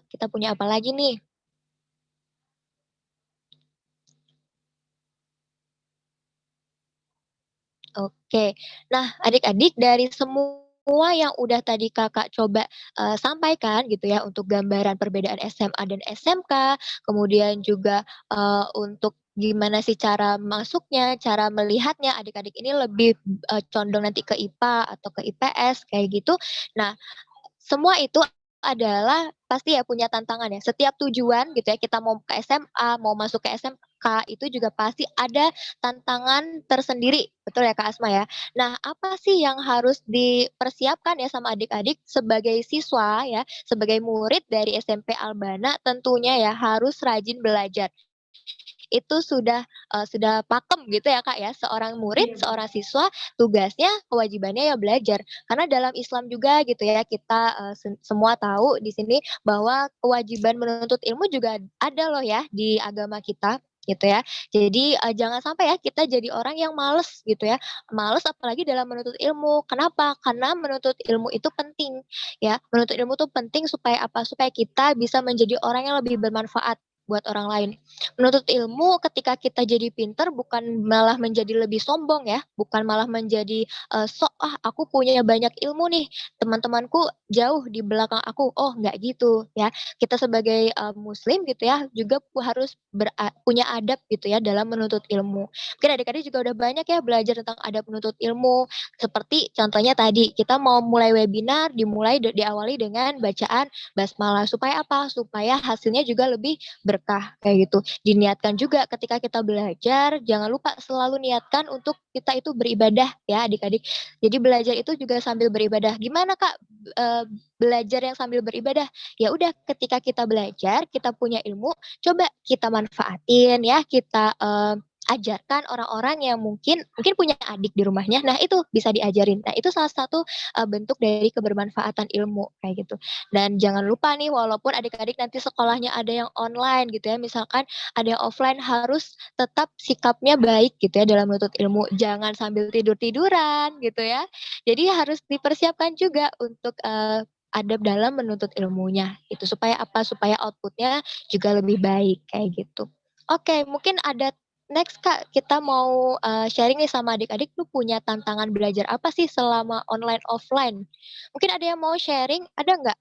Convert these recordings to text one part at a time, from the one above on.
Kita punya apa lagi nih? Oke. Nah, adik-adik dari semua yang udah tadi Kakak coba, sampaikan gitu ya untuk gambaran perbedaan SMA dan SMK, kemudian juga, untuk gimana sih cara masuknya, cara melihatnya, adik-adik ini lebih, condong nanti ke IPA atau ke IPS kayak gitu. Nah, semua itu adalah pasti ya punya tantangan ya. Setiap tujuan gitu ya, kita mau ke SMA, mau masuk ke SMK, itu juga pasti ada tantangan tersendiri, betul ya Kak Asma ya? Nah, apa sih yang harus dipersiapkan ya sama adik-adik sebagai siswa ya, sebagai murid dari SMP Albana tentunya ya harus rajin belajar. Itu sudah pakem gitu ya, Kak, ya, seorang murid, Iya seorang benar. siswa tugasnya, kewajibannya ya belajar. Karena dalam Islam juga gitu ya, kita, semua tahu di sini bahwa kewajiban menuntut ilmu juga ada loh ya di agama kita, gitu ya. Jadi, jangan sampai ya kita jadi orang yang males gitu ya, males apalagi dalam menuntut ilmu. Kenapa? Karena menuntut ilmu itu penting ya, menuntut ilmu tuh penting supaya apa? Supaya kita bisa menjadi orang yang lebih bermanfaat buat orang lain. Menuntut ilmu ketika kita jadi pinter bukan malah menjadi lebih sombong ya, bukan malah menjadi, sok, "Ah, aku punya banyak ilmu nih, teman-temanku jauh di belakang aku." Oh, nggak gitu ya. Kita sebagai, muslim gitu ya, juga harus punya adab gitu ya dalam menuntut ilmu. Mungkin adik-adik juga udah banyak ya belajar tentang adab menuntut ilmu, seperti contohnya tadi, kita mau mulai webinar diawali dengan bacaan basmalah, supaya apa? Supaya hasilnya juga lebih berkah, kayak gitu. Diniatkan juga ketika kita belajar, jangan lupa selalu niatkan untuk kita itu beribadah ya adik-adik. Jadi belajar itu juga sambil beribadah. Gimana Kak, belajar yang sambil beribadah? Ya udah ketika kita belajar, kita punya ilmu, coba kita manfaatin ya, kita, ajarkan orang-orang yang mungkin mungkin punya adik di rumahnya, nah itu bisa diajarin. Nah itu salah satu, bentuk dari kebermanfaatan ilmu, kayak gitu. Dan jangan lupa nih walaupun adik-adik nanti sekolahnya ada yang online gitu ya, misalkan ada yang offline harus tetap sikapnya baik gitu ya dalam menuntut ilmu, jangan sambil tidur-tiduran gitu ya. Jadi harus dipersiapkan juga untuk, adab dalam menuntut ilmunya itu supaya apa, supaya output-nya juga lebih baik kayak gitu. Oke mungkin ada next Kak, kita mau, sharing nih sama adik-adik tuh punya tantangan belajar apa sih selama online offline? Mungkin ada yang mau sharing, ada nggak,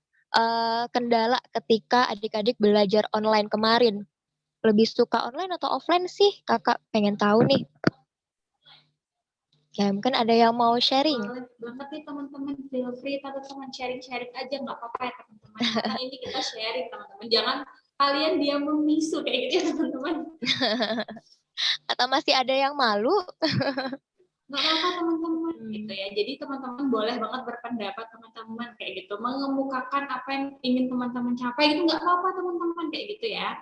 kendala ketika adik-adik belajar online kemarin? Lebih suka online atau offline sih Kakak? Pengen tahu nih. Ya mungkin ada yang mau sharing? Boleh banget nih teman-teman, feel free teman-teman sharing-sharing aja nggak apa-apa ya teman-teman. Karena ini kita sharing teman-teman. Jangan kalian diam membisu kayak gitu ya teman-teman. Atau masih ada yang malu? Nggak apa-apa teman-teman gitu Mmm. ya. Jadi teman-teman boleh banget berpendapat teman-teman kayak gitu. Mengemukakan apa yang ingin teman-teman capai itu nggak apa-apa teman-teman kayak gitu ya.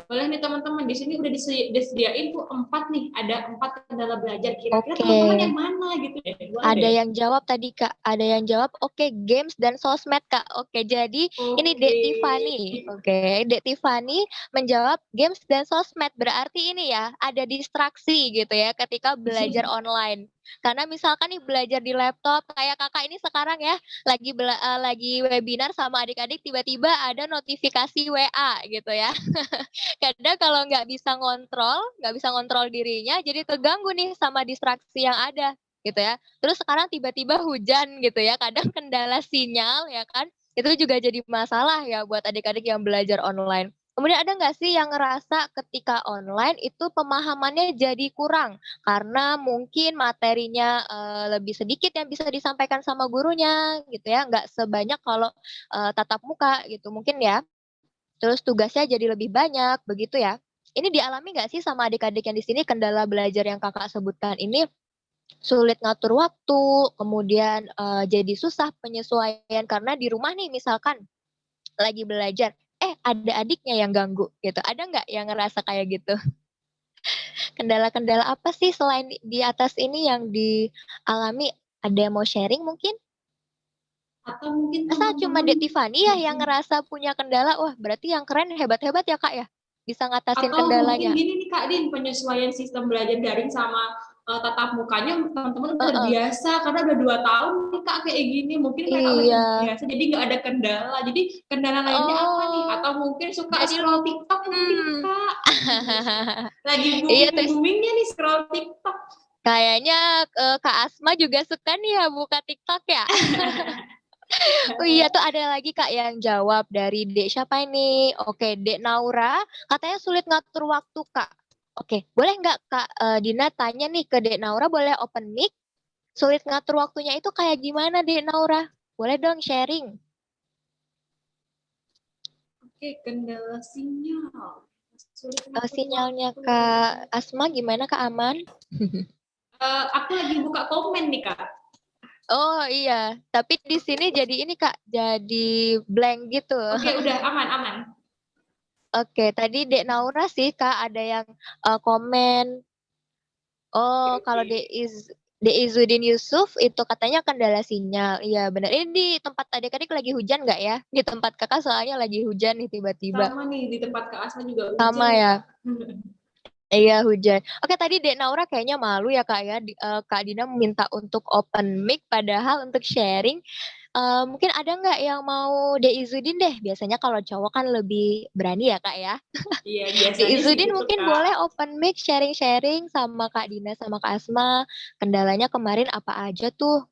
Boleh nih teman-teman, di sini udah disediain tuh 4 nih, ada 4 kendala belajar. Kira-kira Oke. teman-teman yang mana gitu deh, boleh Ada deh. yang jawab tadi, Kak, ada yang jawab, oke, games dan sosmed, Kak. Oke, jadi ini Oke. Dek Tiffany. Oke, Dek Tiffany menjawab games dan sosmed. Berarti ini ya, ada distraksi gitu ya ketika belajar online. Karena misalkan nih belajar di laptop kayak Kakak ini sekarang ya, lagi webinar sama adik-adik tiba-tiba ada notifikasi WA gitu ya. Kadang kalau nggak bisa ngontrol dirinya, jadi terganggu nih sama distraksi yang ada, gitu ya. Terus sekarang tiba-tiba hujan gitu ya, kadang kendala sinyal ya kan, itu juga jadi masalah ya buat adik-adik yang belajar online. Kemudian ada nggak sih yang ngerasa ketika online itu pemahamannya jadi kurang, karena mungkin materinya, lebih sedikit yang bisa disampaikan sama gurunya gitu ya, nggak sebanyak kalau, tatap muka gitu mungkin ya? Terus tugasnya jadi lebih banyak, begitu ya. Ini dialami nggak sih sama adik-adik yang di sini kendala belajar yang Kakak sebutkan ini, sulit ngatur waktu, kemudian, jadi susah penyesuaian karena di rumah nih misalkan lagi belajar, ada adiknya yang ganggu gitu, ada nggak yang ngerasa kayak gitu? Kendala-kendala apa sih selain di atas ini yang dialami? Ada yang mau sharing mungkin? Atau mungkin Masa cuma teman-teman Dek Tiffany ya yang mhm. ngerasa punya kendala? Wah berarti yang keren hebat-hebat ya Kak ya, bisa ngatasin Atau mungkin kendalanya? gini nih Kak Din, penyesuaian sistem belajar daring sama tatap mukanya teman-teman udah Heeh. biasa karena udah 2 tahun nih Kak kayak gini, mungkin mereka udah Iya. terbiasa jadi nggak ada kendala. Jadi kendala lainnya apa nih? Oh, Atau mungkin suka jadi scroll TikTok mungkin hmm. Kak? Lagi Iya terus booming-boomingnya nih scroll TikTok. kayaknya Kak Asma juga suka nih ya buka TikTok ya. Oh iya tuh ada lagi Kak yang jawab dari Dek siapa ini? Oke, Dek Naura, katanya sulit ngatur waktu Kak. Oke, boleh nggak Kak Dina tanya nih ke Dek Naura, boleh open mic? Sulit ngatur waktunya itu kayak gimana Dek Naura? Boleh dong sharing. Oke, kendala sinyal. Sulit ngatur Sinyalnya waktu. Kak Asma gimana Kak Aman? Aku lagi buka komen nih Kak. Oh iya, tapi di Oke, sini jadi ini Kak, jadi blank gitu. oke udah aman aman. Oke, tadi Dek Naura sih Kak ada yang komen. Oke, Oh, kalau oke. De Izzuddin Yusuf itu katanya kendala sinyal. Iya benar. Ini di tempat adik-adik lagi hujan nggak ya? Di tempat kakak soalnya lagi hujan nih tiba-tiba. Sama nih di tempat Kak Asma juga hujan Sama nih Kak. ya. Iya hujan. Oke tadi Dek Naura kayaknya malu ya Kak ya. Kak Dina meminta untuk open mic padahal untuk sharing. Mungkin ada nggak yang mau De Izzuddin deh? Biasanya kalau cowok kan lebih berani ya Kak ya. Iya, De biasanya sih Izzuddin gitu mungkin Kak. boleh open mic sharing-sharing sama Kak Dina sama Kak Asma. Kendalanya kemarin apa aja tuh?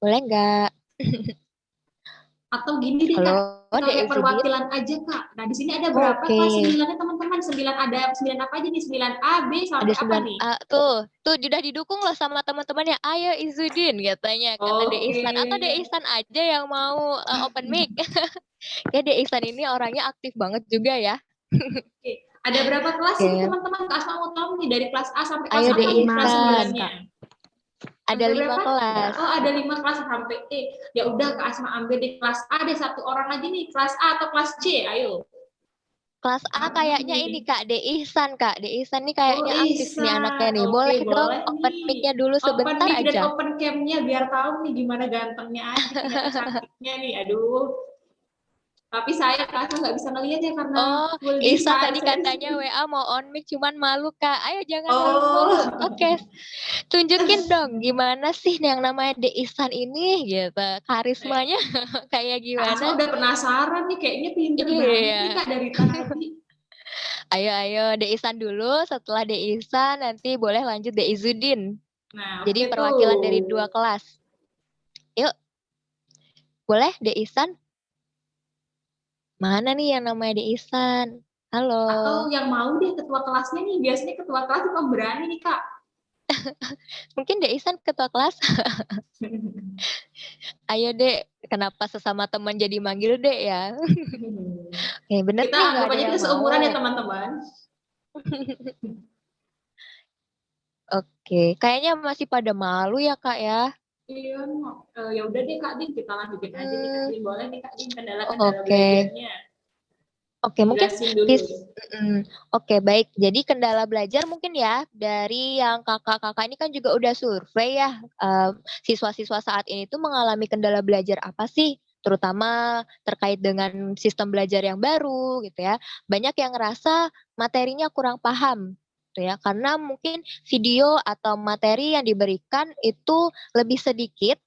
Boleh nggak? Atau gini deh Halo, Kak, De kayak Izzuddin. perwakilan aja Kak. Nah, di sini ada berapa Oke, kelas 9-nya teman-teman? 9 ada 9 apa aja nih? 9 A, B ada sampai apa 9 nih? A tuh sudah didukung loh sama teman-temannya. Ayo Izzuddin katanya kata De Oke. Ihsan atau De Ihsan aja yang mau open mic. Ya De Ihsan ini orangnya aktif banget juga ya. Oke. Ada berapa kelas ini Oke, teman-teman? Kak Asma mau tahu nih dari kelas A sampai kelas ayo De apa nih kelas Ihsan. 9-nya? Ada Sampai 5 berapa? kelas. Oh, ada 5 kelas sampai E. Ya udah Kak Asma ambil di kelas A deh satu orang lagi nih, kelas A atau kelas C? Ayo. Kelas A Mana kayaknya ini nih? Kak De Ihsan Kak. De Ihsan nih Oh, kayaknya aktif nih anaknya Ihsan. nih. Oke, Boleh dong boleh open nih. mic-nya dulu Open sebentar mic dan aja. open cam-nya biar tahu nih gimana gantengnya aja, gimana cantiknya nih. Aduh. Tapi saya Kak nggak bisa ngelihat ya karena Oh, full di Ihsan tadi sunset. katanya WA mau on mic cuman malu Kak. Ayo jangan malu-malu. Oh. Oke, tunjukin dong gimana sih yang namanya De Ihsan ini gitu. Karismanya kayak Kak gimana? Asma udah penasaran nih, kayaknya pinter banget nih Iya. Kak dari tadi. Ayo De Ihsan dulu. Setelah De Ihsan nanti boleh lanjut De Izzuddin. Nah, Jadi oke perwakilan dari tuh. 2 kelas. Yuk, boleh De Ihsan? Mana nih yang namanya De Ihsan? Halo. Atau yang mau deh ketua kelasnya nih, biasanya ketua kelas juga berani nih Kak. Mungkin De Ihsan ketua kelas. Ayo Dek, kenapa sesama teman jadi manggil Dek ya? Bener Kita nih nggak anggap ada aja yang kita seumuran ya mau. teman-teman. Oke, kayaknya masih pada malu ya Kak ya. Iya, ya udah deh Kak Din, kita lanjutin aja nih Kak Hmm, Din. Boleh nih Kak Din kendala-kendala oke. belajarnya. Oke, mungkin Dijelasin dulu. his oke baik. Jadi kendala belajar mungkin ya dari yang kakak-kakak ini kan juga udah survei ya siswa-siswa saat ini tuh mengalami kendala belajar apa sih? Terutama terkait dengan sistem belajar yang baru gitu ya. Banyak yang ngerasa materinya kurang paham gitu ya. Karena mungkin video atau materi yang diberikan itu lebih sedikit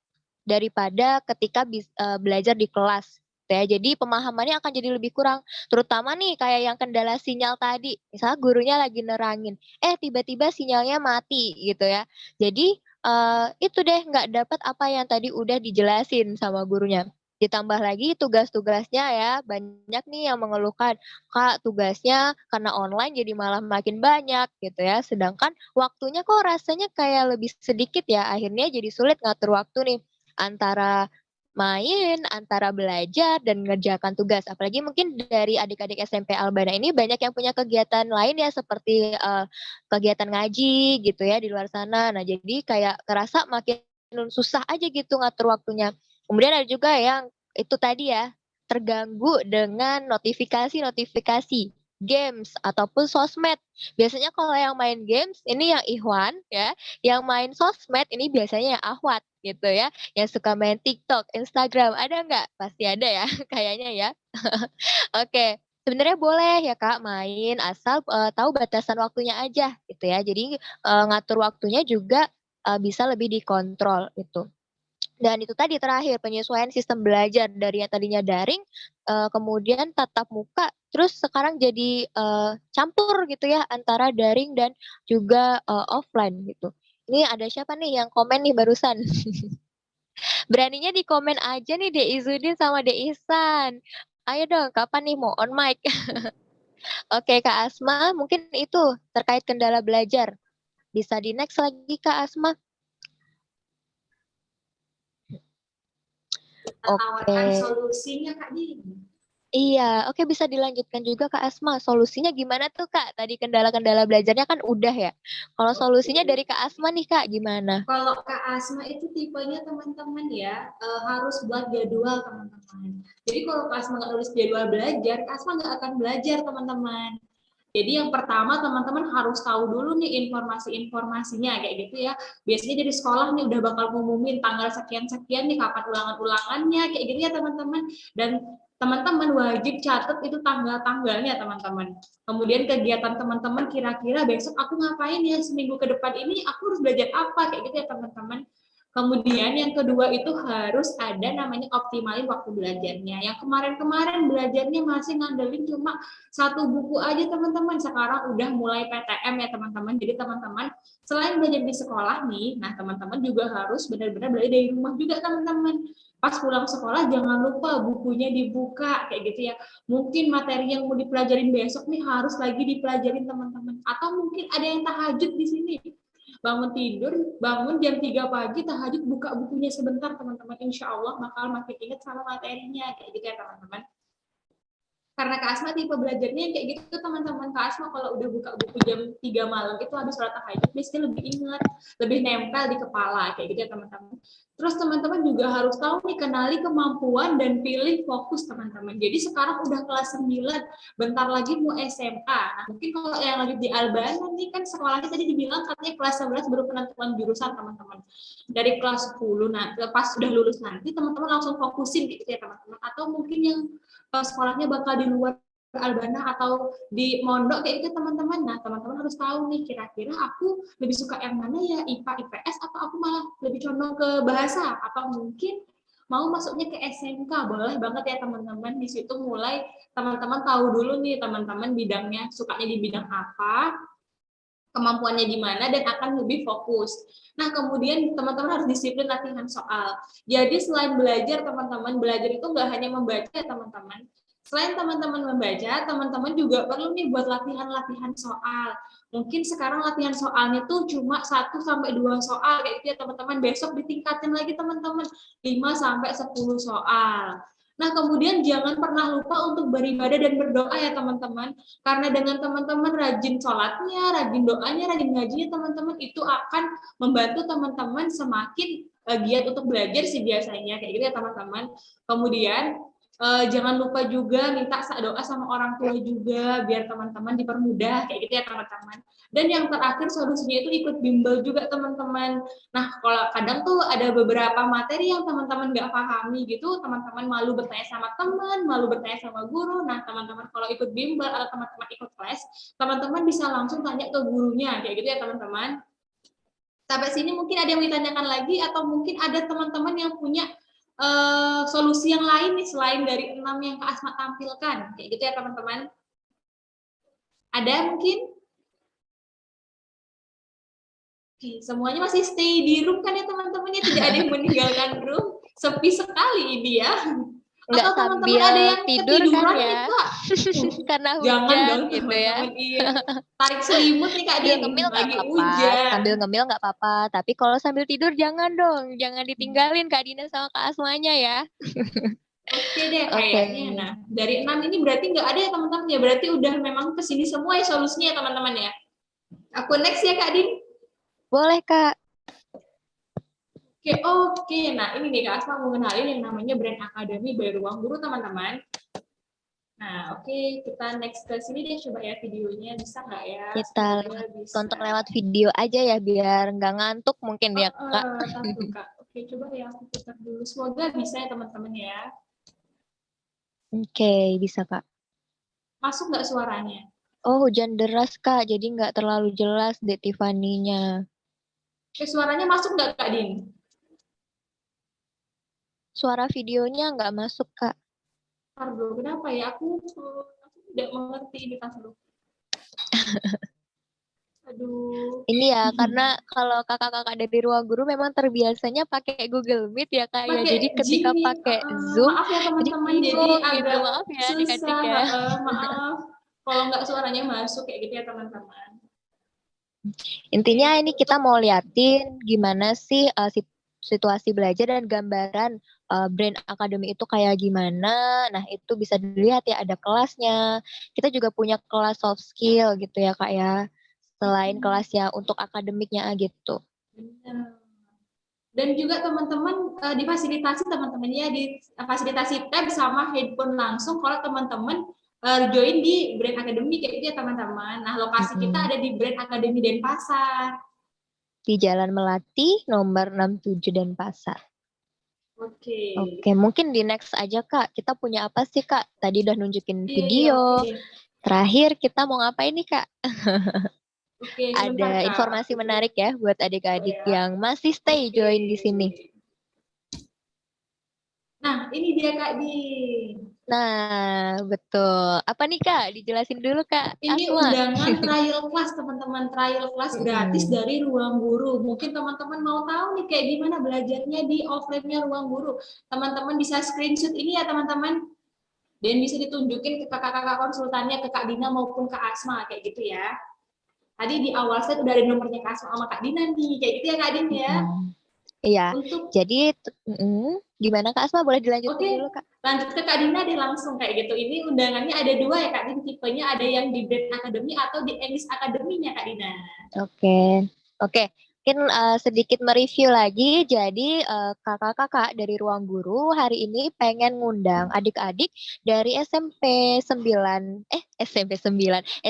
daripada ketika belajar di kelas gitu ya. Jadi pemahamannya akan jadi lebih kurang. Terutama nih kayak yang kendala sinyal tadi, misalnya gurunya lagi nerangin, tiba-tiba sinyalnya mati gitu ya. Jadi itu deh nggak dapat apa yang tadi udah dijelasin sama gurunya. Ditambah lagi tugas-tugasnya ya, banyak nih yang mengeluhkan, Kak tugasnya karena online jadi malah makin banyak gitu ya. Sedangkan waktunya kok rasanya kayak lebih sedikit ya, akhirnya jadi sulit ngatur waktu nih antara main, antara belajar dan mengerjakan tugas. Apalagi mungkin dari adik-adik SMP Albana ini banyak yang punya kegiatan lain ya seperti kegiatan ngaji gitu ya di luar sana. Nah, jadi kayak kerasa makin susah aja gitu ngatur waktunya. Kemudian ada juga yang itu tadi ya, terganggu dengan notifikasi-notifikasi games ataupun sosmed. Biasanya kalau yang main games ini yang Ikhwan ya, yang main sosmed ini biasanya yang Ahwat gitu ya yang suka main TikTok, Instagram, ada nggak? Pasti ada ya, kayaknya ya. Oke. Sebenarnya boleh ya Kak main, asal, tahu batasan waktunya aja gitu ya. Jadi, ngatur waktunya juga, bisa lebih dikontrol gitu. Dan itu tadi terakhir, penyesuaian sistem belajar dari yang tadinya daring, kemudian tatap muka, terus sekarang jadi, campur gitu ya antara daring dan juga, offline gitu. Ini ada siapa nih yang komen nih barusan? Beraninya di komen aja nih Dek Izudin sama Dek Ihsan. Ayo dong, kapan nih mau on mic? Oke Kak Asma, mungkin itu terkait kendala belajar. Bisa di-next lagi Kak Asma. Kita Oke. tawarkan solusinya Kak Din. Iya, oke bisa dilanjutkan juga Kak Asma, solusinya gimana tuh Kak? Tadi kendala-kendala belajarnya kan udah ya. Kalau solusinya Oke. dari Kak Asma nih Kak, gimana? Kalau Kak Asma itu tipenya teman-teman ya, harus buat jadwal teman-teman. Jadi kalau Kak Asma nggak nulis jadwal belajar, Kak Asma nggak akan belajar teman-teman. Jadi yang pertama teman-teman harus tahu dulu nih informasi-informasinya kayak gitu ya. Biasanya dari sekolah nih udah bakal ngumumin tanggal sekian-sekian nih kapan ulangan-ulangannya kayak gitu ya teman-teman. Dan teman-teman wajib catat itu tanggal-tanggalnya teman-teman. Kemudian kegiatan teman-teman kira-kira besok aku ngapain ya seminggu ke depan ini aku harus belajar apa kayak gitu ya teman-teman. Kemudian yang kedua itu harus ada namanya optimalin waktu belajarnya. Yang kemarin-kemarin belajarnya masih ngandelin cuma satu buku aja teman-teman. Sekarang udah mulai PTM ya teman-teman. Jadi teman-teman selain belajar di sekolah nih, nah teman-teman juga harus benar-benar belajar dari rumah juga teman-teman. Pas pulang sekolah jangan lupa bukunya dibuka kayak gitu ya. Mungkin materi yang mau dipelajarin besok nih harus lagi dipelajarin teman-teman. Atau mungkin ada yang tahajud di sini. Bangun tidur, bangun jam 3 pagi, tahajud buka bukunya sebentar teman-teman. Insya Allah bakal makin ingat sama materinya kayak gitu ya teman-teman. Karena Kak Asma tipe belajarnya kayak gitu teman-teman. Kak Asma kalau udah buka buku jam 3 malam itu habis sholat tahajud biasanya lebih ingat, lebih nempel di kepala kayak gitu ya teman-teman. Terus teman-teman juga harus tahu nih kenali kemampuan dan pilih fokus teman-teman. Jadi sekarang udah kelas 9, bentar lagi mau SMA. Nah, mungkin kalau yang lanjut di Albana nih kan sekolahnya tadi dibilang katanya kelas 11 baru penentuan jurusan teman-teman. Dari kelas 10 nah pas sudah lulus nanti teman-teman langsung fokusin gitu ya teman-teman. Atau mungkin yang sekolahnya bakal di luar Albana atau di Mondok kayak gitu teman-teman. Nah, teman-teman harus tahu nih kira-kira aku lebih suka yang mana ya, IPA, IPS atau aku malah lebih condong ke bahasa atau mungkin mau masuknya ke SMK. Boleh banget ya teman-teman. Di situ mulai teman-teman tahu dulu nih teman-teman bidangnya sukanya di bidang apa, kemampuannya di mana dan akan lebih fokus. Nah, kemudian teman-teman harus disiplin latihan soal. Jadi selain belajar, teman-teman belajar itu nggak hanya membaca ya teman-teman. Selain teman-teman membaca, teman-teman juga perlu nih buat latihan-latihan soal. Mungkin sekarang latihan soalnya tuh cuma 1 sampai 2 soal kayak gitu ya teman-teman. Besok ditingkatin lagi teman-teman 5 sampai 10 soal. Nah, kemudian jangan pernah lupa untuk beribadah dan berdoa ya teman-teman. Karena dengan teman-teman rajin sholatnya, rajin doanya, rajin ngajinya teman-teman itu akan membantu teman-teman semakin giat untuk belajar sih biasanya kayak gitu ya teman-teman. Kemudian jangan lupa juga minta doa sama orang tua juga biar teman-teman dipermudah kayak gitu ya teman-teman. Dan yang terakhir solusinya itu ikut bimbel juga teman-teman. Nah, kalau kadang tuh ada beberapa materi yang teman-teman nggak pahami gitu, teman-teman malu bertanya sama teman, malu bertanya sama guru. Nah, teman-teman kalau ikut bimbel atau teman-teman ikut les, teman-teman bisa langsung tanya ke gurunya kayak gitu ya teman-teman. Sampai sini mungkin ada yang ditanyakan lagi atau mungkin ada teman-teman yang punya solusi yang lain nih selain dari 6 yang Kak Asma tampilkan. Kayak gitu ya teman-teman. Ada mungkin? Oke, semuanya masih stay di room kan ya teman-temannya, tidak ada yang meninggalkan room. Sepi sekali ini ya. Nggak Atau teman-teman sambil ada yang tidur kan ketiduran nih ya, Kak? karena Jangan hujan dong gitu ya. teman-teman, iya. Tarik selimut nih Kak Sambil Din, ngemil nggak lagi apa-apa, hujan. sambil ngemil nggak apa-apa, tapi kalau sambil tidur jangan dong, jangan ditinggalin Kak Dina sama Kak Asmanya ya. Oke deh Oke, kayaknya. Nah, dari 6 ini berarti nggak ada ya teman-teman ya, berarti udah memang kesini semua ya solusinya ya teman-teman ya. Aku next ya Kak Din. boleh Kak. Oke, oke. Nah, ini nih Kak Asma mau kenalin yang namanya Brand Academy by Ruang Guru, teman-teman. Nah, oke, kita next ke sini deh, coba ya videonya, bisa nggak ya? Kita Semoga tonton bisa. lewat video aja ya, biar nggak ngantuk mungkin ya Kak. Tuh, Kak. Oke, coba ya aku putar dulu. Semoga bisa ya teman-teman ya. Oke, bisa Kak. Masuk nggak suaranya? Oh, hujan deras, Kak. Jadi nggak terlalu jelas deh Tiffany-nya. Suaranya masuk nggak Kak Din? Suara videonya nggak masuk, Kak. Aduh, kenapa ya? Aku tidak mengerti ini pas lu. Aduh. Ini ya, karena kalau kakak-kakak dari ruang guru memang terbiasanya pakai Google Meet ya, Kak, ya. Jadi Pakai ketika Jimmy, pakai Zoom, maaf ya jadi teman-teman, jadi bingung gitu. agak Maaf ya adik-adik susah, ya. maaf. Kalau nggak suaranya masuk kayak gitu ya teman-teman. Intinya Oke, ini kita untuk mau liatin gimana sih situasi belajar dan gambaran Brain Academy itu kayak gimana. Nah, itu bisa dilihat ya ada kelasnya. Kita juga punya kelas soft skill gitu ya, Kak ya. Selain kelas ya untuk akademiknya gitu. benar. Dan juga teman-teman difasilitasi teman-teman ya difasilitasi tab sama handphone langsung kalau teman-teman join di Brand Academy kayak gitu ya teman-teman. Nah, lokasi kita Mm-mm. ada di Brand Academy Denpasar. Di Jalan Melati nomor 67 Denpasar. Oke. Oke, mungkin di next aja Kak. Kita punya apa sih Kak? Tadi udah nunjukin Iya, iya, video. oke. Terakhir kita mau ngapain nih Kak? Oke, sebentar Ada Kak. informasi menarik ya buat adik-adik Ya. yang masih stay Oke. join di sini. Nah, ini dia Kak Di. Nah, betul. Apa nih Kak? Dijelasin dulu Kak Ini Asma. undangan trial class teman-teman, trial class gratis Mm-mm. dari Ruang Guru. Mungkin teman-teman mau tahu nih kayak gimana belajarnya di offline-nya Ruang Guru. Teman-teman bisa screenshot ini ya teman-teman. Dan bisa ditunjukin ke kakak-kakak konsultannya, ke Kak Dina maupun Kak Asma kayak gitu ya. Tadi di awal saya udah ada nomornya Kak Asma sama Kak Dina nih, kayak gitu ya Kak Din ya. Mm-mm. Iya, Untuk jadi gimana Kak Asma? Boleh dilanjutin Oke, dulu Kak? lanjut ke Kak Dina deh langsung kayak gitu. Ini undangannya ada dua ya Kak Din, tipenya ada yang di Brand Academy atau di English Academy-nya Kak Dina. Oke, oke. Mungkin sedikit mereview lagi. Jadi kakak-kakak dari Ruang Guru hari ini pengen ngundang adik-adik dari SMP 9,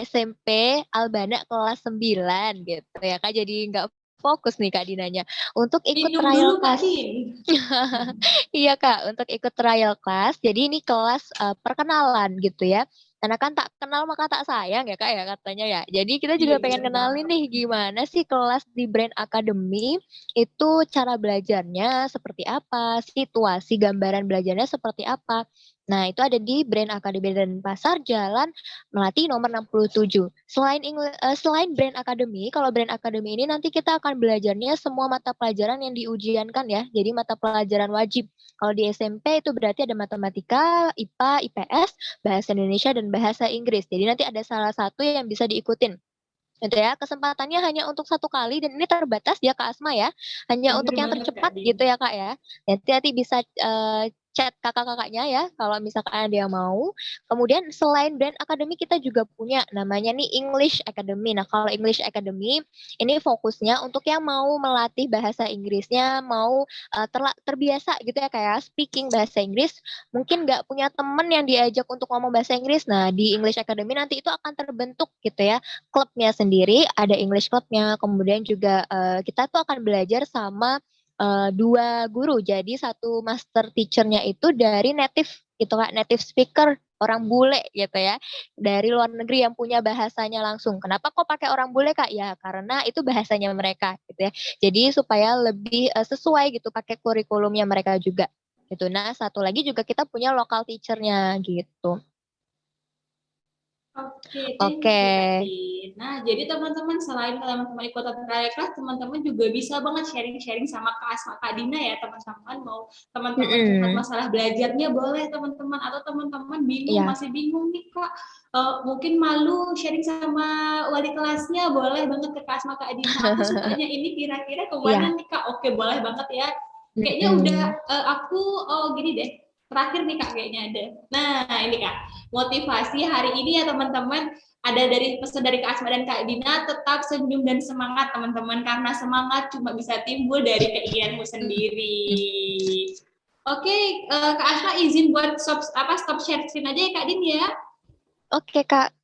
SMP Albana kelas 9 gitu ya Kak. Jadi nggak fokus nih Kak Dinanya untuk ikut Minum trial dulu Kak class. Din. Iya Kak, untuk ikut trial class. Jadi ini kelas perkenalan gitu ya. Karena kan tak kenal maka tak sayang ya Kak ya katanya ya. Jadi kita Iya juga pengen benar kenalin banget. nih gimana sih kelas di Brand Academy itu cara belajarnya seperti apa, situasi gambaran belajarnya seperti apa. Nah, itu ada di Brand Academy dan Pasar Jalan Melati nomor 67. Selain Brand Academy, kalau Brand Academy ini nanti kita akan belajarnya semua mata pelajaran yang diujiankan ya. Jadi mata pelajaran wajib. Kalau di SMP itu berarti ada matematika, IPA, IPS, bahasa Indonesia dan bahasa Inggris. Jadi nanti ada salah satu yang bisa diikutin. Gitu ya, kesempatannya hanya untuk satu kali dan ini terbatas ya Kak Asma ya, hanya Benar untuk yang banget Kak tercepat Din. gitu ya Kak ya. Nanti bisa chat kakak-kakaknya ya kalau misalkan ada yang mau. Kemudian selain Brand Academy kita juga punya namanya nih English Academy. Nah kalau English Academy ini fokusnya untuk yang mau melatih bahasa Inggrisnya, mau terbiasa gitu ya kayak speaking bahasa Inggris, mungkin nggak punya temen yang diajak untuk ngomong bahasa Inggris. Nah di English Academy nanti itu akan terbentuk gitu ya klubnya sendiri, ada English clubnya, kemudian juga kita tuh akan belajar sama dua guru. Jadi satu master teachernya itu dari native gitu kak, native speaker orang bule gitu ya, dari luar negeri yang punya bahasanya langsung. Kenapa kok pakai orang bule kak? Ya karena itu bahasanya mereka gitu ya. Jadi supaya lebih sesuai gitu pakai kurikulumnya mereka juga gitu. Nah satu lagi juga kita punya lokal teachernya gitu. Oke, thank Oke. you Kak Din. Nah, jadi teman-teman selain teman-teman ikutan trial class, teman-teman juga bisa banget sharing-sharing sama Kak Asma, Kak Dina ya teman-teman. Mau teman-teman curhat Mm-mm. masalah belajarnya boleh teman-teman, atau teman-teman bingung, Iya. masih bingung nih Kak, mungkin malu sharing sama wali kelasnya, boleh banget ke Kak Asma, Kak Dina. Aku sukanya ini kira-kira Iya. kemana nih Kak? Oke, boleh banget ya. Kayaknya udah, Mm-mm. aku, oh gini deh, terakhir nih Kak kayaknya ada. Nah, ini Kak motivasi hari ini ya teman-teman, ada dari pesan dari Kak Asma dan Kak Dina, tetap senyum dan semangat teman-teman, karena semangat cuma bisa timbul dari keinginanmu sendiri. Oke, Kak Asma izin buat stop share screen aja ya Kak Din ya. Oke, Kak.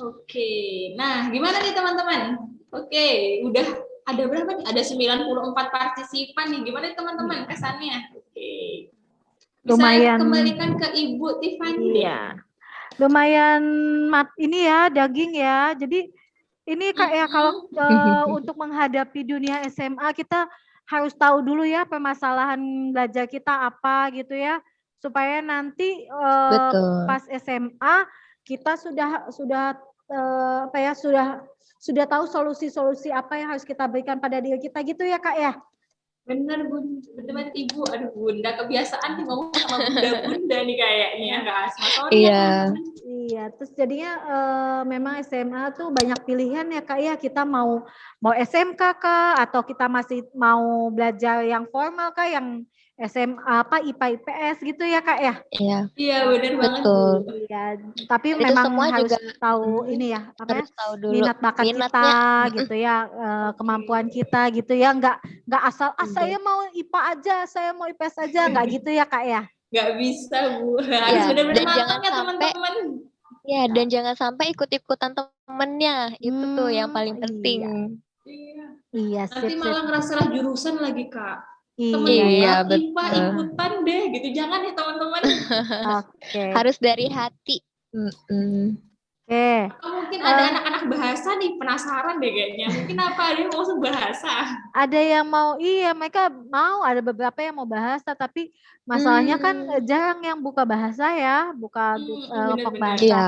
Oke, nah gimana nih teman-teman? Oke, udah ada berapa nih? Ada 94 partisipan nih. Gimana nih teman-teman kesannya? Oke. Bisa Lumayan, kembalikan ke Ibu Tiffany deh. iya. lumayan ini ya, daging ya. Jadi ini Kak ya, kalau untuk menghadapi dunia SMA kita harus tahu dulu ya permasalahan belajar kita apa gitu ya, supaya nanti Betul. pas SMA kita sudah apa ya, sudah tahu solusi-solusi apa yang harus kita berikan pada diri kita gitu ya Kak ya. Bener Bun, bener banget Ibu. Aduh Bunda, kebiasaan nih ngomong sama Bunda nih kayaknya. Nggak asma, sorry ya Iya. teman-teman. Iya, terus jadinya memang SMA tuh banyak pilihan ya Kak ya. Kita mau SMK kah, atau kita masih mau belajar yang formal kah, yang SMA apa IPA IPS gitu ya Kak ya. Iya. Iya bener banget Bu. Betul. Iya, tapi Dan itu memang semua harus juga tahu ini ya, apa ya, harus tahu dulu minat bakat kita minatnya. gitu ya, kemampuan kita gitu ya, nggak asal saya mau IPA aja, saya mau IPS aja, nggak gitu ya Kak ya. Nggak bisa Bu, harus Iya, benar-benar dan jangan matang ya sampai teman-teman. ya, dan jangan sampai ikut-ikutan temennya. Itu tuh yang paling penting. Iya. Iya. Iya, Nanti sip. malah ngerasa salah jurusan lagi Kak. Iya Temennya ya. IPA betul. ikutan deh gitu, jangan ya teman-teman. Oke. Harus dari hati. Oke. Atau mungkin ada anak-anak bahasa nih, penasaran deh kayaknya. Mungkin apa ada yang mau masuk bahasa? Ada yang mau, iya mereka mau, ada beberapa yang mau bahasa, tapi masalahnya kan jarang yang buka bahasa ya, buka kelompok bahasa. Iya.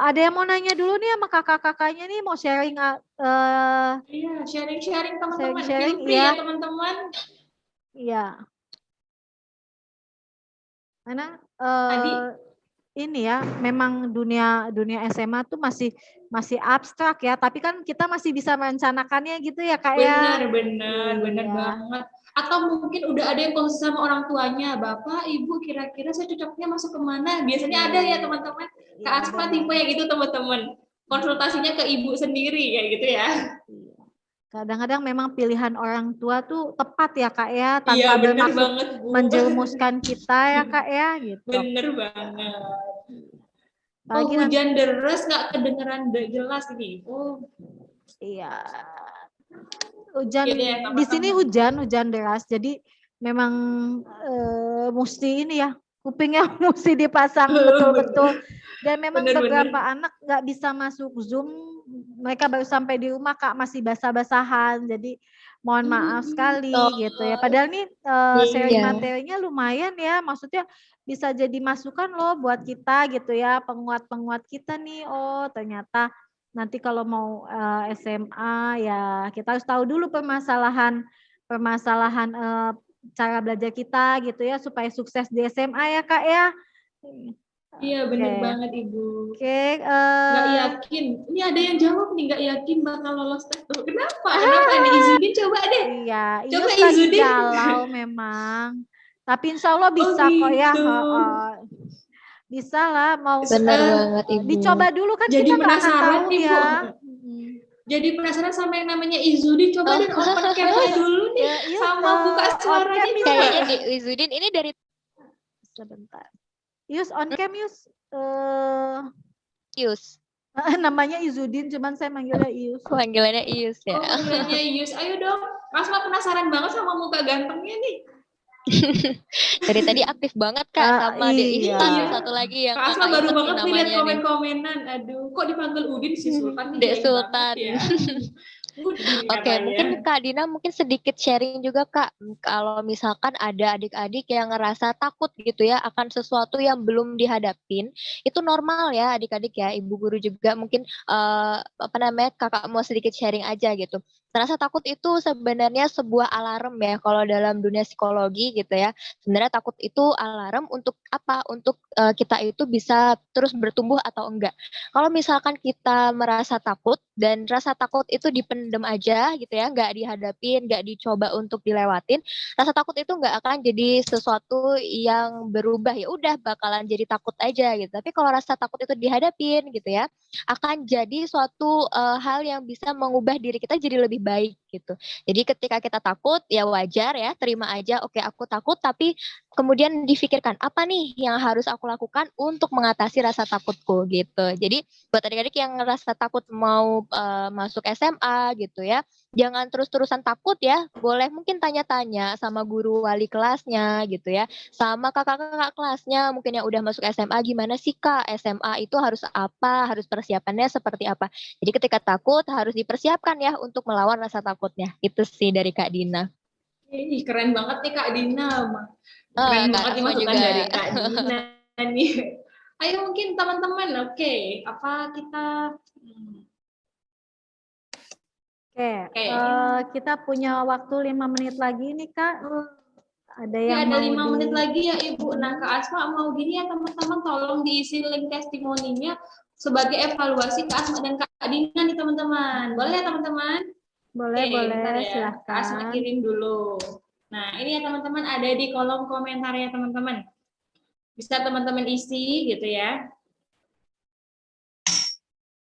Ada yang mau nanya dulu nih sama kakak-kakaknya nih, mau sharing? Iya, sharing-sharing teman-teman. Sharing-sharing, Feel free iya. ya teman-teman. Iya. Karena Tadi ini ya, memang dunia SMA tuh masih abstrak ya, tapi kan kita masih bisa merencanakannya gitu ya Kak ya. bener Iya. banget. Atau mungkin udah ada yang konsisten sama orang tuanya, Bapak, Ibu, kira-kira saya cocoknya masuk kemana? Biasanya ada ya teman-teman. Kak Asma tipe ya gitu teman-teman. Konsultasinya ke ibu sendiri kayak gitu ya. Kadang-kadang memang pilihan orang tua tuh tepat ya Kak ya, tanpa Iya, bener bermaksud banget, Bu. menjerumuskan kita ya Kak ya gitu. Bener banget. Apalagi hujan deras nggak kedengeran jelas ini. Oh. Iya. Hujan Jadi ya, di sini hujan deras. Jadi memang mesti ini ya, kupingnya mesti dipasang betul-betul. Dan memang beberapa anak nggak bisa masuk Zoom. Mereka baru sampai di rumah Kak, masih basah-basahan. Jadi mohon maaf sekali gitu ya. Padahal nih sharing materinya lumayan ya. Maksudnya bisa jadi masukan loh buat kita gitu ya, penguat-penguat kita nih. Oh ternyata nanti kalau mau SMA ya kita harus tahu dulu permasalahan cara belajar kita gitu ya, supaya sukses di SMA ya Kak ya. Iya bener banget Ibu. Oke. Nggak yakin. Ini ada yang jawab nih, nggak yakin bakal lolos tes. Kenapa? Kenapa ini Izudin coba deh. Iya, coba Izudin galau memang. Tapi insya Allah bisa kok ya. Bisa lah, mau benar banget Ibu. Dicoba dulu kan jadi kita nggak akan tahu nih, ya. Jadi penasaran sama yang namanya Izudin, coba deh open cam-nya dulu nih, sama buka suaranya nih. Kayaknya di Izudin ini dari sebentar. Yus on cam Yus. Yus. Namanya Izudin, cuman saya manggilnya Ius. Panggilannya Ius ya. Oh, panggilannya Ius. Ayo dong. Asma penasaran banget sama muka gantengnya nih. Dari tadi aktif banget Kak sama iya. satu lagi yang Kak Asma baru banget lihat komen-komenan. Aduh, kok dipanggil Udin si Sultan nih. Dek Sultan. Ya. Oke, mungkin Kak Dina mungkin sedikit sharing juga Kak, kalau misalkan ada adik-adik yang ngerasa takut gitu ya akan sesuatu yang belum dihadapin, itu normal ya adik-adik ya, ibu guru juga mungkin Kakak mau sedikit sharing aja gitu. Rasa takut itu sebenarnya sebuah alarm ya kalau dalam dunia psikologi gitu ya. Sebenarnya takut itu alarm untuk apa? Untuk kita itu bisa terus bertumbuh atau enggak. Kalau misalkan kita merasa takut dan rasa takut itu dipendam aja gitu ya, nggak dihadapin, nggak dicoba untuk dilewatin, rasa takut itu nggak akan jadi sesuatu yang berubah, ya udah bakalan jadi takut aja gitu. Tapi kalau rasa takut itu dihadapin gitu ya, akan jadi suatu hal yang bisa mengubah diri kita jadi lebih baik gitu. Jadi ketika kita takut ya wajar ya, terima aja, oke aku takut, tapi kemudian difikirkan apa nih yang harus aku lakukan untuk mengatasi rasa takutku gitu. Jadi buat adik-adik yang ngerasa takut mau mau masuk SMA gitu ya, jangan terus-terusan takut ya, boleh mungkin tanya-tanya sama guru wali kelasnya gitu ya, sama kakak-kakak kelasnya mungkin yang udah masuk SMA, "Gimana sih Kak, SMA itu harus apa? Harus persiapannya seperti apa?" Jadi ketika takut harus dipersiapkan ya untuk melawan rasa takutnya. Itu sih dari Kak Dina. Ih, keren banget nih Kak Dina. Keren Kak banget nih Asma masukan juga. dari Kak Dina nih. Ayo mungkin teman-teman, oke, apa kita Oke, kayaknya kita punya waktu 5 menit lagi nih Kak. Ada ya yang ada mau 5 menit di lagi ya Ibu. Nah Kak Asma mau gini ya teman-teman, tolong diisi link testimoninya sebagai evaluasi Kak Asma dan Kak Dina nih teman-teman. Boleh ya teman-teman? boleh Oke, bentar boleh ya. Kak Asma silahkan. kirim dulu. Nah ini ya teman-teman ada di kolom komentar ya teman-teman. Bisa teman-teman isi gitu ya.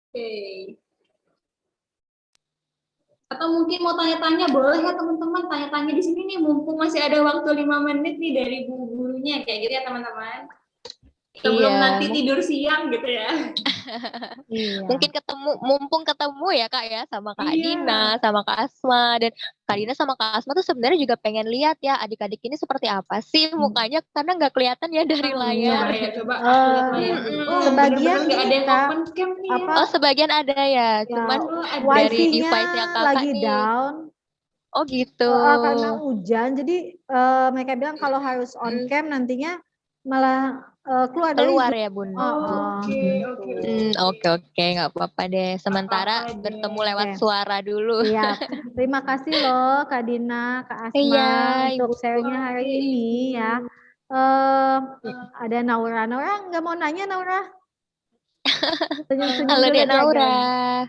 Oke. Atau mungkin mau tanya-tanya, boleh ya teman-teman, tanya-tanya di sini nih, mumpung masih ada waktu 5 menit nih dari gurunya, kayak gitu ya teman-teman. Sebelum Iya, nanti tidur siang gitu ya. Iya. mungkin mumpung ketemu ya Kak ya sama Kak Iya. Dina, sama Kak Asma dan Kak Dina sama Kak Asma tuh sebenarnya juga pengen lihat ya adik-adik ini seperti apa sih mukanya karena nggak kelihatan ya dari Coba layar. ya, coba aku lihat Eh, layar dulu. Oh, sebagian bener-bener nggak ini ada yang Kak, open cam nih ya. apa Oh, sebagian ada ya, ya cuman Oh, ada. dari wifi-nya device-nya Kakak lagi nih. down. Oh gitu. Karena hujan, jadi mereka bilang kalau harus on Mm, cam nantinya malah keluar dari keluar Zoom. ya Bun. Oke, Gitu. oke, oke. Oke oke, nggak apa-apa deh. Nggak Sementara apa-apa bertemu deh. Oke, lewat suara dulu. siap. Terima kasih loh Kak Dina, Kak Iya, Asma untuk Ibu. sharingnya hari Oke, ini ya. Ibu. Eh Eh, ada Naura. Naura nggak mau nanya Naura? Senyum-senyum Halo dulu Dek dia, Naura.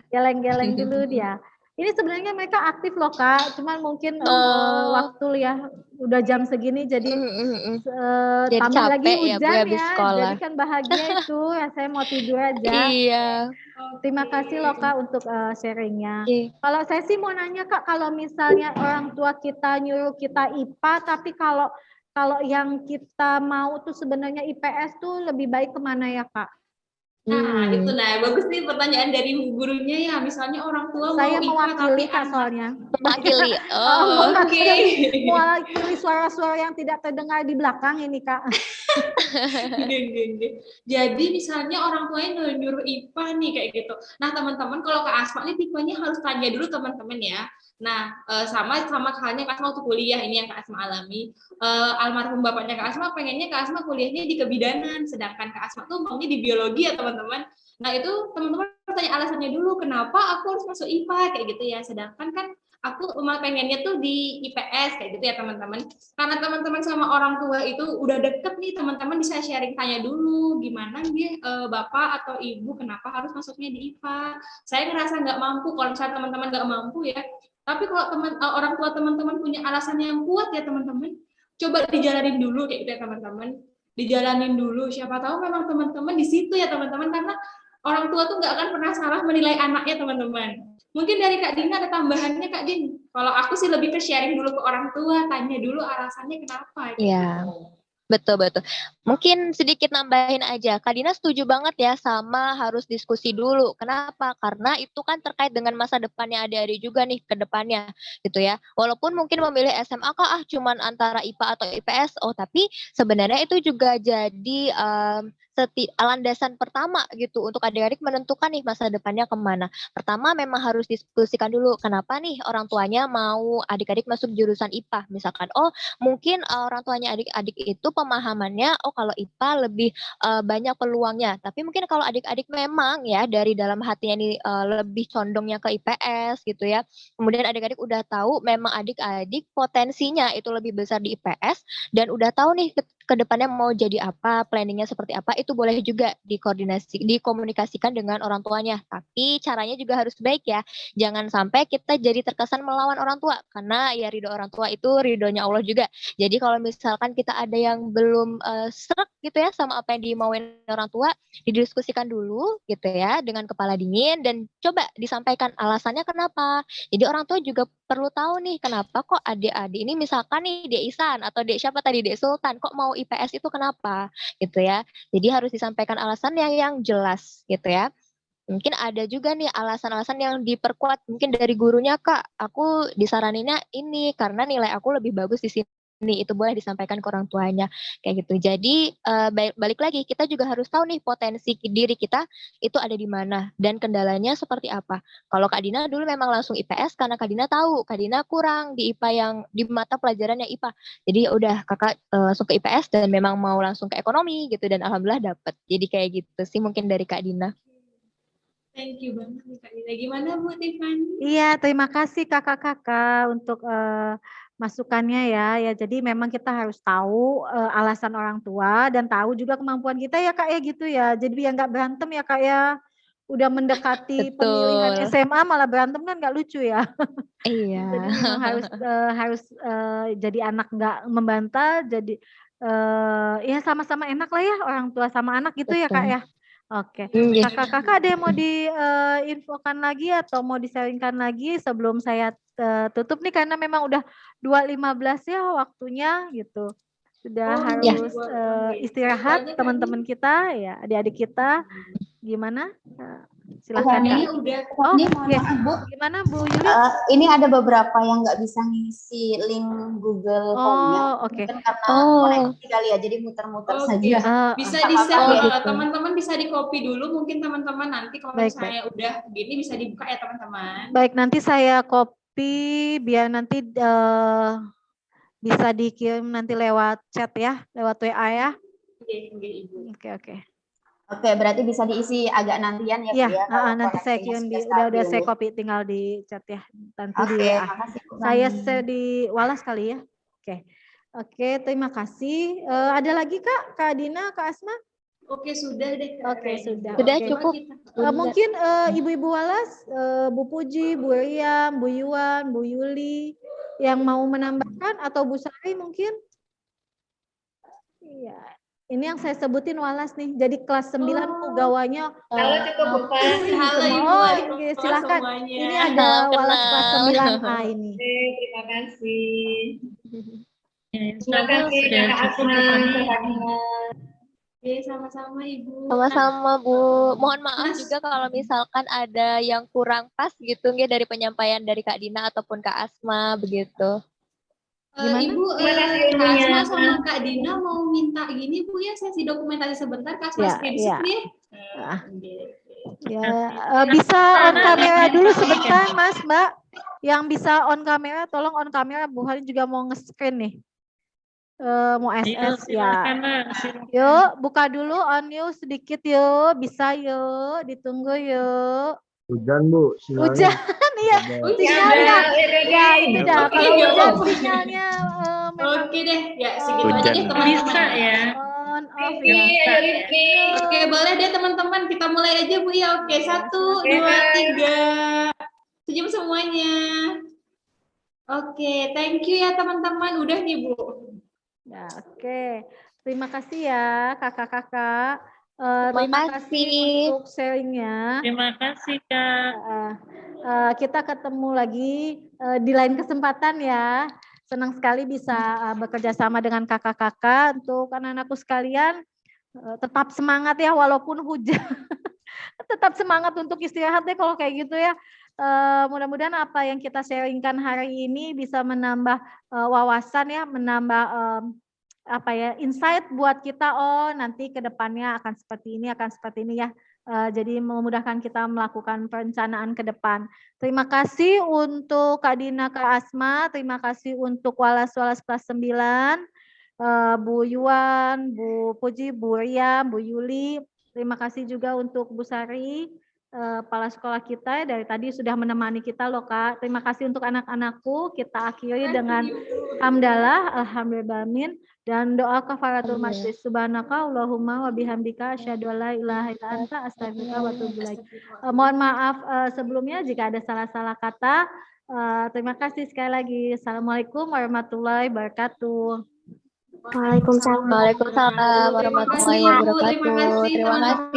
geleng-geleng dulu dia. Ini sebenarnya mereka aktif loh Kak, cuman mungkin Oh, waktu ya udah jam segini jadi mm, mm, mm. Jadi tambah lagi capek ya Bu hujan habis ya, jadi sekolah. kan bahagia itu ya saya mau tidur aja. Iya. Terima Oke. kasih loh Kak untuk sharingnya. Oke. Kalau saya sih mau nanya Kak, kalau misalnya orang tua kita nyuruh kita IPA, tapi kalau kalau yang kita mau tuh sebenarnya IPS tuh lebih baik kemana ya Kak? Nah, itu Hmm. bagus nih pertanyaan dari gurunya ya. Misalnya orang tua mau Saya IPA tapi mewakili Kak anak. soalnya. Mewakili. Oh. Oke. Mewakili suara-suara yang tidak terdengar di belakang ini Kak. Gede, gede. Jadi misalnya orang tuanya nyuruh IPA nih kayak gitu. Nah teman-teman kalau Kak Asma nih tipenya harus tanya dulu teman-teman ya. Nah sama sama halnya Kak Asma waktu kuliah ini yang Kak Asma alami. Almarhum bapaknya Kak Asma pengennya Kak Asma kuliahnya di kebidanan, sedangkan Kak Asma tuh maunya di biologi ya teman-teman. Nah itu teman-teman harus tanya alasannya dulu kenapa aku harus masuk IPA kayak gitu ya. Sedangkan kan aku emang pengennya tuh di IPS kayak gitu ya teman-teman. Karena teman-teman sama orang tua itu udah deket nih, teman-teman bisa sharing tanya dulu gimana dia bapak atau ibu kenapa harus masuknya di IPA. Saya ngerasa nggak mampu, kalau misalnya teman-teman nggak mampu ya. Tapi kalau orang tua teman-teman punya alasan yang kuat ya teman-teman, coba dijalanin dulu kayak gitu ya teman-teman. Dijalanin dulu, siapa tahu memang teman-teman di situ ya teman-teman, karena orang tua tuh nggak akan pernah salah menilai anaknya teman-teman. Mungkin dari Kak Dina ada tambahannya Kak Din. Kalau aku sih lebih ke sharing dulu ke orang tua, tanya dulu alasannya kenapa Iya. gitu. Betul betul. Mungkin sedikit nambahin aja. Kak Dina setuju banget ya sama harus diskusi dulu. Kenapa? Karena itu kan terkait dengan masa depannya adik-adik juga nih ke depannya gitu ya. Walaupun mungkin memilih SMA kok cuman antara IPA atau IPS. Oh, tapi sebenarnya itu juga jadi landasan pertama gitu untuk adik-adik menentukan nih masa depannya kemana. Pertama memang harus diskusikan dulu kenapa nih orang tuanya mau adik-adik masuk jurusan IPA. Misalkan, oh mungkin orang tuanya adik-adik itu pemahamannya oh kalau IPA lebih banyak peluangnya. Tapi mungkin kalau adik-adik memang ya dari dalam hatinya ini lebih condongnya ke IPS gitu ya. Kemudian adik-adik udah tahu memang adik-adik potensinya itu lebih besar di IPS dan udah tahu nih ke depannya mau jadi apa, planningnya seperti apa, itu boleh juga dikomunikasikan dengan orang tuanya. Tapi caranya juga harus baik ya. Jangan sampai kita jadi terkesan melawan orang tua karena ya ridho orang tua itu ridhonya Allah juga. Jadi kalau misalkan kita ada yang belum srek gitu ya sama apa yang dimauin orang tua, didiskusikan dulu gitu ya dengan kepala dingin dan coba disampaikan alasannya kenapa. Jadi orang tua juga perlu tahu nih kenapa kok adik-adik ini misalkan nih Dek Isan atau Dek siapa tadi Dek Sultan kok mau IPS itu kenapa gitu ya. Jadi harus disampaikan alasan yang jelas gitu ya. Mungkin ada juga nih alasan-alasan yang diperkuat mungkin dari gurunya, Kak, aku disaraninnya ini karena nilai aku lebih bagus di sini. Itu boleh disampaikan ke orang tuanya kayak gitu. Jadi balik lagi kita juga harus tahu nih potensi diri kita itu ada di mana dan kendalanya seperti apa. Kalau Kak Dina dulu memang langsung IPS karena Kak Dina tahu Kak Dina kurang di IPA yang di mata pelajarannya IPA. Jadi udah Kakak langsung ke IPS dan memang mau langsung ke ekonomi gitu dan alhamdulillah dapet. Jadi kayak gitu sih mungkin dari Kak Dina. Thank you banget nih Kak Dina. Gimana Bu Tiffany? Iya, terima kasih kakak-kakak untuk masukannya ya. Ya, jadi memang kita harus tahu alasan orang tua dan tahu juga kemampuan kita ya Kak ya gitu ya. Jadi biar nggak berantem ya Kak ya. Udah mendekati pemilihan Betul. SMA malah berantem kan nggak lucu ya. Iya. Jadi memang harus jadi anak nggak membantah. Jadi ya sama-sama enak lah ya orang tua sama anak gitu ya Kak Betul. ya. Oke, Iya. kakak-kakak ada yang mau diinfokan lagi atau mau di-sharingkan lagi sebelum saya tutup nih karena memang udah 2.15 ya waktunya gitu. Sudah Iya. harus Oke. istirahat Tanya, Kak teman-teman kita ya, adik-adik kita. Gimana? Silahkan Kak. Kayaknya udah. Oh, Ini mohon oke. maaf Bu, Gimana Bu Yuli? ini ada beberapa yang nggak bisa ngisi link Google Form-nya. Oh, oke. Mungkin karena Oh. koneksi kali ya, jadi muter-muter Oke. saja. Bisa Nggak di apa-apa, share Bu. teman-teman bisa di copy dulu mungkin teman-teman nanti kalau Baik, misalnya udah gini bisa dibuka ya teman-teman. Baik, nanti saya copy biar nanti bisa dikirim nanti lewat chat ya, lewat WA ya. Oke, Ibu. Oke. Oke, berarti bisa diisi agak nantian ya Bu Iya, ya, kalau nanti saya koneksinya kirim sudah udah saya stabil. copy tinggal di chat ya, nanti di Oke, WA. makasih Bu. Saya share di Walas kali ya. Oke, terima kasih. Ada lagi Kak Dina, Kak Asma? Oke, sudah deh. Kak, Oke, kayaknya. sudah. Sudah Oke. cukup. Mungkin Ibu-Ibu Walas, Bu Puji, Bu Riam, Bu Yuan, Bu Yuli yang mau menambahkan atau Bu Sari mungkin? Iya. Ini yang saya sebutin Walas nih. Jadi kelas 9 pegawainya. Halo, cukup Bu Fah. Halo Ibu. Oh, Waalaikumsalam oke, silakan. semuanya. Ini ada Salam Walas kelas kenal. 9A ini. Terima kasih. Terima kasih Kakak Asma, Kakak Dina. Oke, sama-sama Ibu. Sama-sama Bu. Mohon maaf Mas. juga kalau misalkan ada yang kurang pas gitu nggih dari penyampaian dari Kak Dina ataupun Kak Asma begitu. Gimana? Ibu, Kak Asma sama Kak Dina mau minta gini Bu ya sesi dokumentasi sebentar Kak Asma Ya, screenshot ya. ya. Ya, bisa on kamera dulu sebentar Mas, Mbak. Yang bisa on kamera, tolong on kamera. Bu Hari juga mau nge-screen nih. Mau SS ya. Yuk, buka dulu on yuk sedikit yuk. Bisa yuk, ditunggu yuk. Hujan Bu, sinyalnya. Hujan, iya. Sinyalnya. Ya, itu dah. Oke, Kalau nggak hujan apa-apa. sinyalnya memang Oke deh, ya segitu aja Hujan. deh teman-teman. Bisa ya. on off ya. Oke, boleh deh teman-teman kita mulai aja Bu ya. Oke, 1, 2, 3. Senyum semuanya. Oke, thank you ya teman-teman. Udah nih Bu. Ya, oke. Terima kasih ya kakak-kakak. Terima Terima kasih kasih. untuk sharingnya. Terima kasih Kak. Kita ketemu lagi di lain kesempatan ya. Senang sekali bisa bekerja sama dengan kakak-kakak. Untuk anak-anakku sekalian, tetap semangat ya walaupun hujan. Tetap semangat untuk istirahat deh kalau kayak gitu ya. Mudah-mudahan apa yang kita sharingkan hari ini bisa menambah wawasan ya, menambah insight buat kita. Oh, nanti ke depannya akan seperti ini ya. Jadi memudahkan kita melakukan perencanaan ke depan. Terima kasih untuk Kak Dina, Kak Asma, terima kasih untuk Walas-Walas kelas 9, Bu Yuan, Bu Puji, Bu Riam, Bu Yuli. Terima kasih juga untuk Bu Sari, kepala sekolah kita dari tadi sudah menemani kita loh Kak. Terima kasih untuk anak-anakku. Kita akhiri dengan hamdalah, alhamdulillahirrahmanirrahim, dan doa kafaratul majlis. Subhanaka Allahumma wa bihamdika asyhadu an la ilaha illa anta astaghfiruka wa atubu ilaik. Mohon maaf sebelumnya jika ada salah-salah kata. Terima kasih sekali lagi. Assalamualaikum warahmatullahi wabarakatuh. Waalaikumsalam warahmatullahi wabarakatuh. Terima kasih.